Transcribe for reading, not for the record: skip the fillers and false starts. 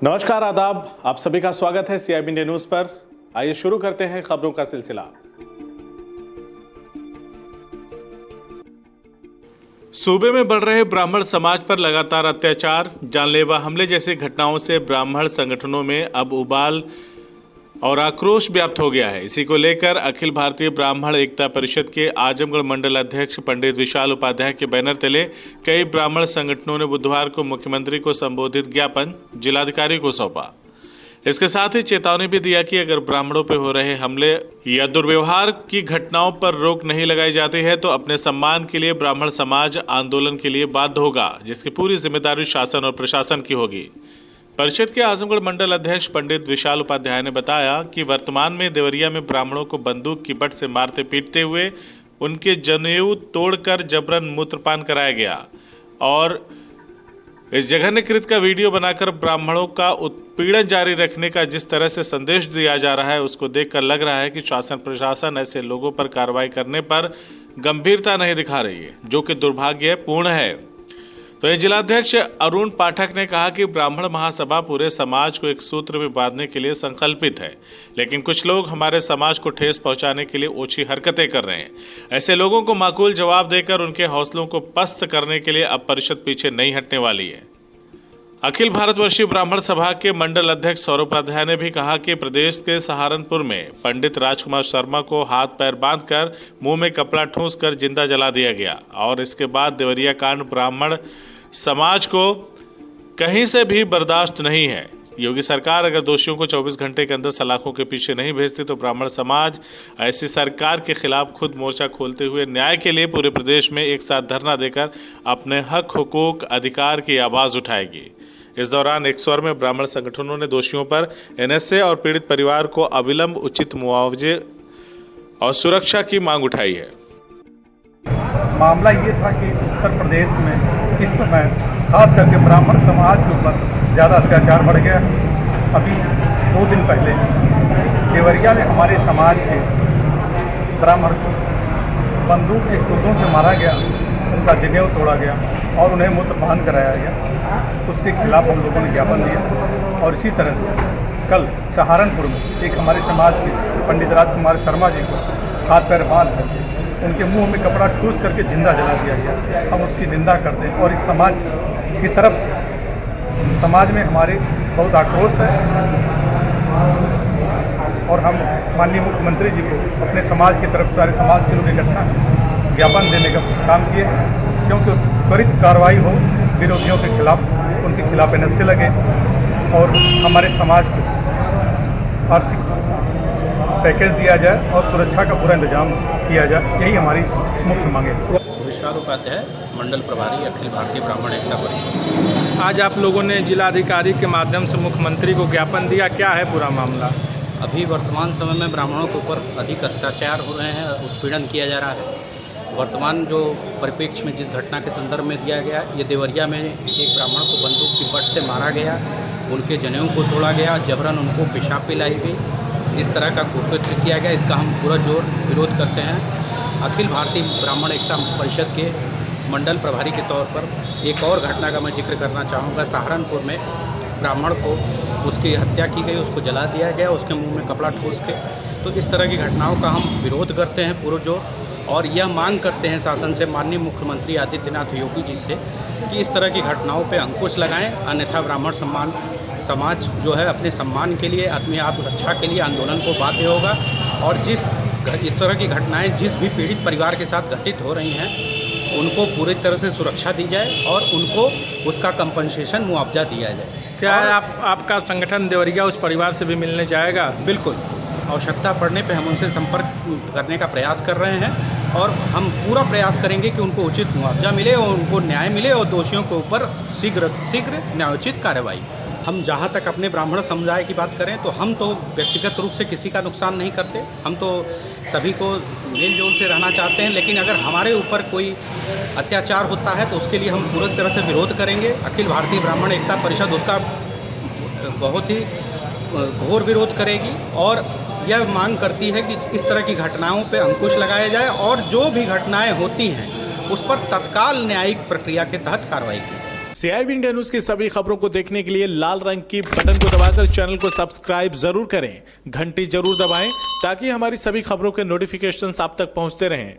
नमस्कार, आदाब। आप सभी का स्वागत है सीआईबी इंडिया न्यूज पर। आइए शुरू करते हैं खबरों का सिलसिला। सूबे में बढ़ रहे ब्राह्मण समाज पर लगातार अत्याचार, जानलेवा हमले जैसी घटनाओं से ब्राह्मण संगठनों में अब उबाल और आक्रोश व्याप्त हो गया है। इसी को लेकर अखिल भारतीय ब्राह्मण एकता परिषद के आजमगढ़ मंडल अध्यक्ष पंडित विशाल उपाध्याय के बैनर तले कई ब्राह्मण संगठनों ने बुधवार को मुख्यमंत्री को संबोधित ज्ञापन जिलाधिकारी को सौंपा। इसके साथ ही चेतावनी भी दिया कि अगर ब्राह्मणों पर हो रहे हमले या दुर्व्यवहार की घटनाओं पर रोक नहीं लगाई जाती है तो अपने सम्मान के लिए ब्राह्मण समाज आंदोलन के लिए बाध्य होगा, जिसकी पूरी जिम्मेदारी शासन और प्रशासन की होगी। परिषद के आजमगढ़ मंडल अध्यक्ष पंडित विशाल उपाध्याय ने बताया कि वर्तमान में देवरिया में ब्राह्मणों को बंदूक की बट से मारते पीटते हुए उनके जनेऊ तोड़कर जबरन मूत्रपान कराया गया और इस जघन्य कृत का वीडियो बनाकर ब्राह्मणों का उत्पीड़न जारी रखने का जिस तरह से संदेश दिया जा रहा है, उसको देखकर लग रहा है कि शासन प्रशासन ऐसे लोगों पर कार्रवाई करने पर गंभीरता नहीं दिखा रही है, जो कि दुर्भाग्यपूर्ण है। तो ये जिलाध्यक्ष अरुण पाठक ने कहा कि ब्राह्मण महासभा पूरे समाज को एक सूत्र में बांधने के लिए संकल्पित है, लेकिन कुछ लोग हमारे समाज को ठेस पहुंचाने के लिए ओछी हरकतें कर रहे हैं। ऐसे लोगों को माकूल जवाब देकर उनके हौसलों को पस्त करने के लिए अब परिषद पीछे नहीं हटने वाली है। अखिल भारतवर्षीय ब्राह्मण सभा के मंडल अध्यक्ष सौरभ उपाध्याय ने भी कहा कि प्रदेश के सहारनपुर में पंडित राजकुमार शर्मा को हाथ पैर बांधकर मुंह में कपड़ा ठूंस कर जिंदा जला दिया गया और इसके बाद देवरिया कांड ब्राह्मण समाज को कहीं से भी बर्दाश्त नहीं है। योगी सरकार अगर दोषियों को 24 घंटे के अंदर सलाखों के पीछे नहीं भेजती तो ब्राह्मण समाज ऐसी सरकार के खिलाफ खुद मोर्चा खोलते हुए न्याय के लिए पूरे प्रदेश में एक साथ धरना देकर अपने हक हुकूक अधिकार की आवाज उठाएगी। इस दौरान एक स्वर में ब्राह्मण संगठनों ने दोषियों पर एनएसए और पीड़ित परिवार को अविलंब उचित मुआवजे और सुरक्षा की मांग उठाई है। मामला ये था कि उत्तर प्रदेश में इस समय खास करके ब्राह्मण समाज के ऊपर ज़्यादा अत्याचार बढ़ गया। अभी 2 दिन पहले देवरिया में हमारे समाज के ब्राह्मण को बंदूक के खुदों से मारा गया, उनका जनेऊ तोड़ा गया और उन्हें मूत्रपान कराया गया। उसके खिलाफ हम लोगों ने ज्ञापन दिया और इसी तरह से कल सहारनपुर में एक हमारे समाज के पंडित राजकुमार शर्मा जी को हाथ पैर बांध करके उनके मुंह में कपड़ा ठूस करके जिंदा जला दिया गया। हम उसकी निंदा करते हैं और इस समाज की तरफ से समाज में हमारे बहुत आक्रोश है और हम माननीय मुख्यमंत्री जी को अपने समाज की तरफ सारे समाज के लोग इकट्ठा ज्ञापन देने का काम किए, क्योंकि त्वरित कार्रवाई हो विरोधियों के खिलाफ, उनके खिलाफ एनएसए लगे और हमारे समाज को आर्थिक पैकेज दिया जाए और सुरक्षा का पूरा इंतजाम किया जाए। यही हमारी मुख्य मांग है। विशाल उपाध्याय, मंडल प्रभारी, अखिल भारतीय ब्राह्मण एकता परिषद। आज आप लोगों ने जिलाधिकारी के माध्यम से मुख्यमंत्री को ज्ञापन दिया, क्या है पूरा मामला? अभी वर्तमान समय में ब्राह्मणों के ऊपर अधिक अत्याचार हो रहे हैं, उत्पीड़न किया जा रहा है। वर्तमान जो परिप्रेक्ष्य में जिस घटना के संदर्भ में दिया गया, ये देवरिया में एक ब्राह्मण को बंदूक की बट से मारा गया, उनके जनेऊ को तोड़ा गया, जबरन उनको पेशाब पिलाई गई, इस तरह का कुकृत्य किया गया। इसका हम पूरा जोर विरोध करते हैं। अखिल भारतीय ब्राह्मण एकता परिषद के मंडल प्रभारी के तौर पर एक और घटना का मैं जिक्र करना चाहूँगा। सहारनपुर में ब्राह्मण को उसकी हत्या की गई, उसको जला दिया गया, उसके मुंह में कपड़ा ठूस के। तो इस तरह की घटनाओं का हम विरोध करते हैं पूरा जोर और यह मांग करते हैं शासन से, माननीय मुख्यमंत्री आदित्यनाथ योगी जी से, कि इस तरह की घटनाओं पर अंकुश लगाएं, अन्यथा ब्राह्मण समाज जो है अपने सम्मान के लिए, अपनी आत्मरक्षा के लिए आंदोलन को बाध्य होगा और इस तरह की घटनाएं जिस भी पीड़ित परिवार के साथ घटित हो रही हैं उनको पूरी तरह से सुरक्षा दी जाए और उनको उसका कंपनसेशन मुआवजा दिया जाए। क्या आपका संगठन देवरिया उस परिवार से भी मिलने जाएगा? बिल्कुल, आवश्यकता पड़ने पर हम उनसे संपर्क करने का प्रयास कर रहे हैं और हम पूरा प्रयास करेंगे कि उनको उचित मुआवजा मिले और उनको न्याय मिले और दोषियों के ऊपर शीघ्र न्यायोचित कार्रवाई। हम जहाँ तक अपने ब्राह्मण समुदाय की बात करें तो हम तो व्यक्तिगत रूप से किसी का नुकसान नहीं करते, हम तो सभी को मेल जोल से रहना चाहते हैं, लेकिन अगर हमारे ऊपर कोई अत्याचार होता है तो उसके लिए हम पूरी तरह से विरोध करेंगे। अखिल भारतीय ब्राह्मण एकता परिषद उसका बहुत ही घोर विरोध करेगी और यह मांग करती है कि इस तरह की घटनाओं पर अंकुश लगाया जाए और जो भी घटनाएँ होती हैं उस पर तत्काल न्यायिक प्रक्रिया के तहत कार्रवाई की। CIB इंडिया न्यूज की सभी खबरों को देखने के लिए लाल रंग की बटन को दबाकर चैनल को सब्सक्राइब जरूर करें, घंटी जरूर दबाएं ताकि हमारी सभी खबरों के नोटिफिकेशंस आप तक पहुंचते रहें।